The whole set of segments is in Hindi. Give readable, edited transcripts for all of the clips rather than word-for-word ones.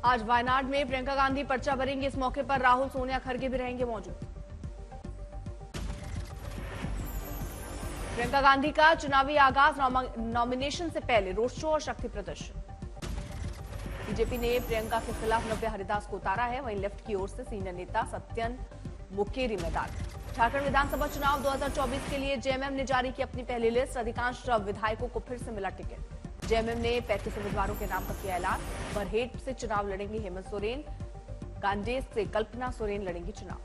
आज वायनाड में प्रियंका गांधी पर्चा भरेंगे। इस मौके पर राहुल, सोनिया, खरगे भी रहेंगे मौजूद। प्रियंका गांधी का चुनावी आगाज, नॉमिनेशन से पहले रोड शो और शक्ति प्रदर्शन। बीजेपी ने प्रियंका के खिलाफ नव्या हरिदास को उतारा है। वहीं लेफ्ट की ओर से सीनियर नेता सत्यन मुकेरी मैदान। झारखंड विधानसभा चुनाव 2024 के लिए जेएमएम ने जारी की अपनी पहली लिस्ट। अधिकांश विधायकों को फिर से मिला टिकट। जेएमएम ने 35 उम्मीदवारों के नाम पर किया ऐलान। बरहेट से चुनाव लड़ेंगी हेमंत सोरेन। गांडेय से कल्पना सोरेन लड़ेंगी चुनाव।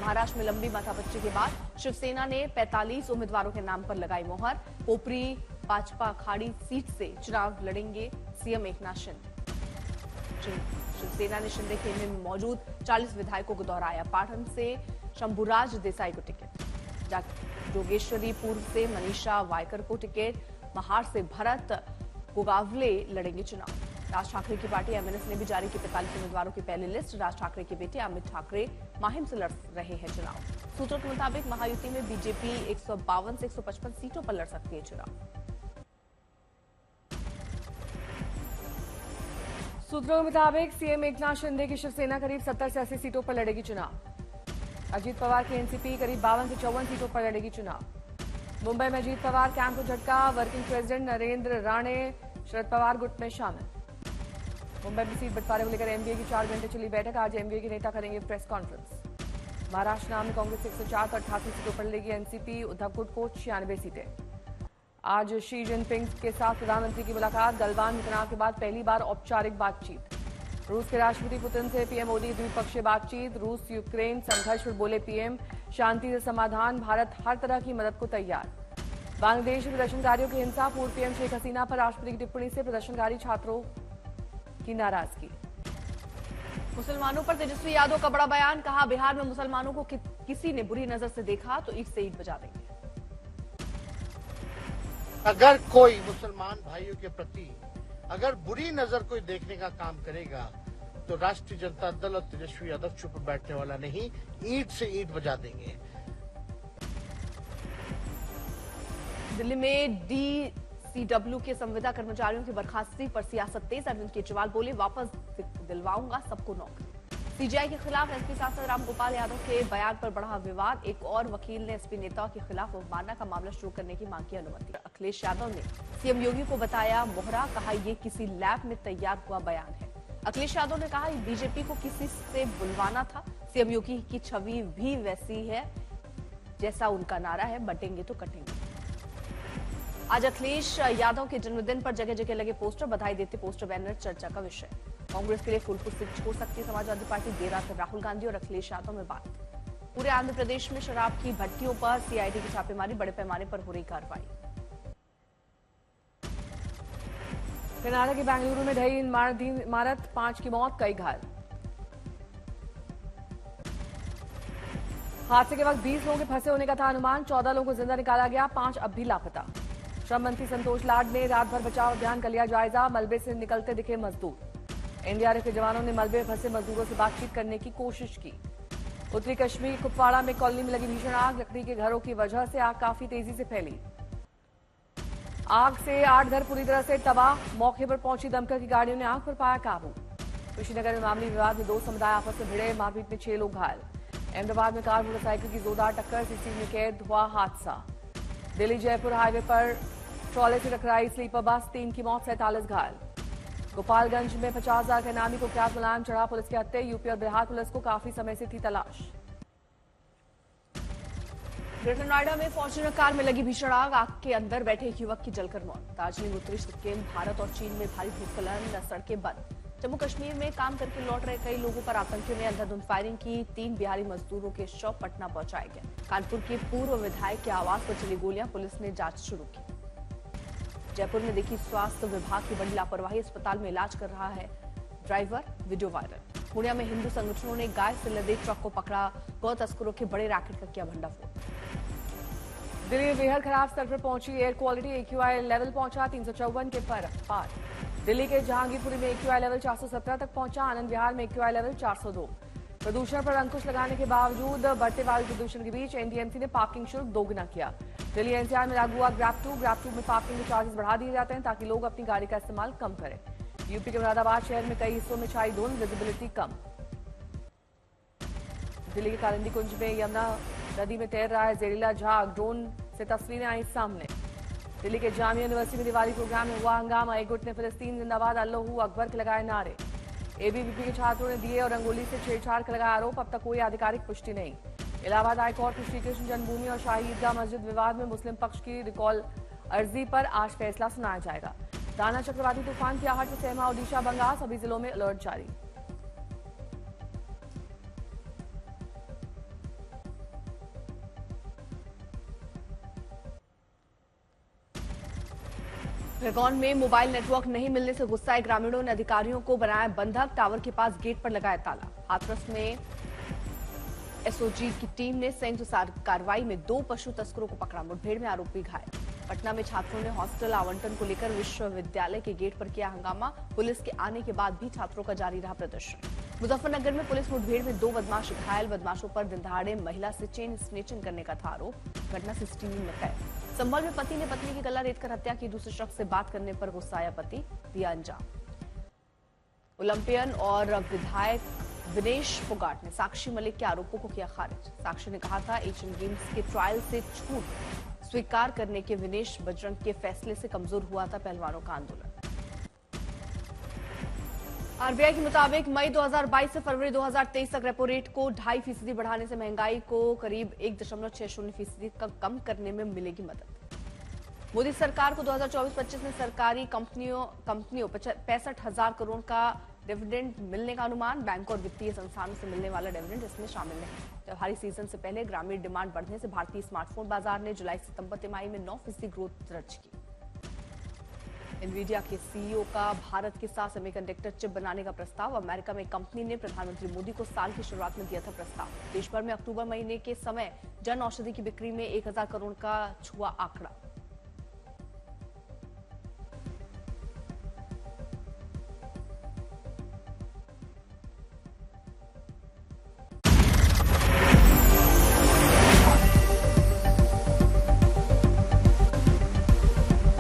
महाराष्ट्र में लंबी माथापच्ची के बाद शिवसेना ने 45 उम्मीदवारों के नाम पर लगाई मोहर। पोपरी भाजपा अखाड़ी सीट से चुनाव लड़ेंगे सीएम एकनाथ शिंदे। शिवसेना ने शिंदे खेमे में मौजूद 40 विधायकों को दोहराया। पाटन से शंभुराज देसाई को टिकट। जोगेश्वरी पूर्व से मनीषा वायकर को टिकट। महार से भरत गोगावले लड़ेंगे चुनाव। राज ठाकरे की पार्टी एमएनएस ने भी जारी की 45 उम्मीदवारों की पहली लिस्ट। राज ठाकरे के बेटे अमित ठाकरे माहिम से लड़ रहे हैं चुनाव। सूत्रों के मुताबिक महायुति में बीजेपी 152 से 155 सीटों पर लड़ सकती है चुनाव। सूत्रों के मुताबिक सीएम एकनाथ शिंदे की शिवसेना करीब 70 से 80 सीटों पर लड़ेगी चुनाव। अजीत पवार की एनसीपी करीब 52 से 54 सीटों पर लड़ेगी चुनाव। मुंबई में अजीत पवार कैंप को झटका। वर्किंग प्रेसिडेंट नरेंद्र राणे शरद पवार गुट में शामिल। मुंबई में सीट बंटवारे को लेकर एमबीए की 4 घंटे चली बैठक। आज एमबीए के नेता करेंगे प्रेस कॉन्फ्रेंस। महाराष्ट्र में कांग्रेस 104 तो 88 सीटों पर लेगी एनसीपी। उद्धव गुट को 96 सीटें। आज शी जिनपिंग के साथ प्रधानमंत्री की मुलाकात। गलवान में तनाव के बाद पहली बार औपचारिक बातचीत। रूस के राष्ट्रपति पुतिन से पीएम मोदी द्विपक्षीय बातचीत। रूस यूक्रेन संघर्ष पर बोले पीएम, शांति से समाधान, भारत हर तरह की मदद को तैयार। बांग्लादेश में प्रदर्शनकारियों की हिंसा। पूर्व पीएम शेख हसीना पर राष्ट्रपति की टिप्पणी से प्रदर्शनकारी छात्रों की नाराजगी। मुसलमानों पर तेजस्वी यादव का बड़ा बयान। कहा, बिहार में मुसलमानों को किसी ने बुरी नजर से देखा तो ईंट से ईंट बजा देंगे। अगर कोई मुसलमान भाइयों के प्रति अगर बुरी नजर कोई देखने का काम करेगा तो राष्ट्रीय जनता दल और तेजस्वी यादव चुप बैठने वाला नहीं, ईंट से ईंट बजा देंगे। दिल्ली में डीसीडब्ल्यू के संविदा कर्मचारियों की बर्खास्तगी पर सियासत तेज। अरविंद केजरीवाल बोले, वापस दिलवाऊंगा सबको नौकरी। सीजीआई के खिलाफ एसपी सांसद रामगोपाल यादव के बयान पर बढ़ा विवाद। एक और वकील ने एसपी नेताओं के खिलाफ अवमानना का मामला शुरू करने की मांग की अनुमति। अखिलेश यादव ने सीएम योगी को बताया मोहरा। कहा, ये किसी लैब में तैयार हुआ बयान है। अखिलेश यादव ने कहा, बीजेपी को किसी से बुलवाना था। सीएम योगी की छवि भी वैसी है जैसा उनका नारा है, बटेंगे तो कटेंगे। आज अखिलेश यादव के जन्मदिन पर जगह जगह लगे पोस्टर। बधाई देते पोस्टर बैनर चर्चा का विषय। कांग्रेस के लिए फूलपुर सीट छोड़ सकती है समाजवादी पार्टी। देर रात राहुल गांधी और अखिलेश यादव में बात। पूरे आंध्र प्रदेश में शराब की भट्टियों पर सीआईडी की छापेमारी। बड़े पैमाने पर हो रही कार्रवाई। कर्नाटक के बेंगलुरु में ढही इमारत, 5 की मौत, कई घायल। हादसे के वक्त 20 लोगों के फंसे होने का था अनुमान। 14 लोगों को जिंदा निकाला गया, 5 अब भी लापता। श्रम मंत्री संतोष लाड ने रात भर बचाव अभियान का लिया जायजा। मलबे से निकलते दिखे मजदूर। एनडीआरएफ के जवानों ने मलबे में फंसे मजदूरों से बातचीत करने की कोशिश की। उत्तरी कश्मीर कुपवाड़ा में कॉलोनी में लगी भीषण आग। लकड़ी के घरों की वजह से आग काफी तेजी से फैली। आग से 8 घर पूरी तरह से तबाह। मौके पर पहुंची दमकल की गाड़ियों ने आग पर पाया काबू। कुशीनगर में मामूली विवाद में 2 समुदाय आपस में भिड़े। मारपीट में 6 लोग घायल। अहमदाबाद में कार मोटरसाइकिल की जोरदार टक्कर। सीसीटीवी में कैद हुआ हादसा। दिल्ली जयपुर हाईवे पर ट्रॉले से टकराई स्लीपर बस, 3 की मौत, 47 घायल। गोपालगंज में 50,000 के नामी को कुख्यात मुलायम चढ़ा पुलिस के हत्थे। यूपी और बिहार पुलिस को काफी समय से थी तलाश। ग्रेटर नोएडा में फॉर्च्यूनर कार में लगी भीषण आग। आग के अंदर बैठे एक युवक की जलकर मौत। दार्जिलिंग, उत्तरी सिक्किम, भारत और चीन में भारी भूस्खलन, सड़कें बंद। जम्मू कश्मीर में काम करके लौट रहे कई लोगों पर आतंकियों ने अंधाधुंध फायरिंग की। 3 बिहारी मजदूरों के शव पटना पहुंचाए गए। कानपुर के पूर्व विधायक के आवास पर चली गोलियां। पुलिस ने जांच शुरू की। जयपुर में देखी स्वास्थ्य विभाग की बड़ी लापरवाही। अस्पताल में इलाज कर रहा है ड्राइवर, वीडियो वायरल। पूर्णिया में हिंदू संगठनों ने गाय से लदे ट्रक को पकड़ा। गौ तस्करों के बड़े रैकेट का किया भंडाफोड़। दिल्ली में बेहद खराब स्तर पर पहुंची एयर क्वालिटी। एक्यूआई लेवल पहुंचा 354 के पार। दिल्ली के जहांगीरपुरी में एक्यूआई लेवल 417 तक पहुंचा। आनंद विहार में एक्यूआई लेवल 402। प्रदूषण पर अंकुश लगाने के बावजूद बढ़ते वायु प्रदूषण के बीच एनडीएमसी ने पार्किंग शुल्क दोगुना किया। दिल्ली एनसीआर में लागू हुआ ग्रैब 2 में पार्किंग के चार्जेस बढ़ा दिए जाते हैं ताकि लोग अपनी गाड़ी का इस्तेमाल कम करें। यूपी के मुरादाबाद शहर में कई हिस्सों में छाई धुंध, विजिबिलिटी कम। दिल्ली के कालिंदी कुंज में यमुना नदी में तैर रहा है जहरीला झाग, ड्रोन से तस्वीरें आई सामने। दिल्ली के जामिया यूनिवर्सिटी में दिवाली प्रोग्राम में हुआ हंगामा, एक गुट ने फिलिस्तीन जिंदाबाद अल्लाहू अकबर के लगाए नारे। एबीवीपी के छात्रों ने दिए और रंगोली से छेड़छाड़ का लगाया आरोप, अब तक कोई आधिकारिक पुष्टि नहीं। इलाहाबाद हाईकोर्ट में श्रीकृष्ण जन्मभूमि और शाही ईदगाह मस्जिद विवाद में मुस्लिम पक्ष की रिकॉल अर्जी पर आज फैसला सुनाया जाएगा। दाना चक्रवाती तूफान की आहट से सहमा ओडिशा, बंगाल, सभी जिलों में अलर्ट जारी। खरगोन में मोबाइल नेटवर्क नहीं मिलने से गुस्साए ग्रामीणों ने अधिकारियों को बनाया बंधक, टावर के पास गेट पर लगाया ताला। हाथरस में एसओजी की टीम ने संयुक्त कार्रवाई में 2 पशु तस्करों को पकड़ा, मुठभेड़ में आरोपी घायल। पटना में छात्रों ने हॉस्टल आवंटन को लेकर विश्वविद्यालय के गेट पर किया हंगामा, पुलिस के आने के बाद भी छात्रों का जारी रहा प्रदर्शन। मुजफ्फरनगर में पुलिस मुठभेड़ में 2 बदमाश घायल, बदमाशों पर दिनदहाड़े महिला से चेन स्नेचिंग करने का था आरोप, घटना सीसीटीवी में कैद। संभल में पति ने पत्नी की गला रेतकर हत्या की, दूसरे शख्स से बात करने पर गुस्साया पति, दिया अंजाम। ओलंपियन और विधायक विनेश फोगाट ने साक्षी मलिक के आरोपों को किया खारिज। साक्षी ने कहा था एशियन गेम्स के ट्रायल से छूट स्वीकार करने के विनेश बजरंग के फैसले से कमजोर हुआ था पहलवानों का आंदोलन। आरबीआई के मुताबिक मई 2022 से फरवरी 2023 तक रेपो रेट को 2.5% बढ़ाने से महंगाई को करीब 1.60% का कम करने में मिलेगी मदद। मोदी सरकार को 2024-25 में सरकारी कंपनियों 65,000 करोड़ का डिविडेंड मिलने का अनुमान, बैंक और वित्तीय संस्थानों से मिलने वाला डिविडेंड इसमें शामिल नहीं। त्योहारी सीजन से पहले ग्रामीण डिमांड बढ़ने से भारतीय स्मार्टफोन बाजार ने जुलाई-सितंबर तिमाही में 9% ग्रोथ दर्ज की। एनवीडिया के सीईओ का भारत के साथ सेमीकंडक्टर चिप बनाने का प्रस्ताव, अमेरिका में कंपनी ने प्रधानमंत्री मोदी को साल की शुरुआत में दिया था प्रस्ताव। देश भर में अक्टूबर महीने के समय जन औषधि की बिक्री में 1,000 करोड़ का छुआ आंकड़ा।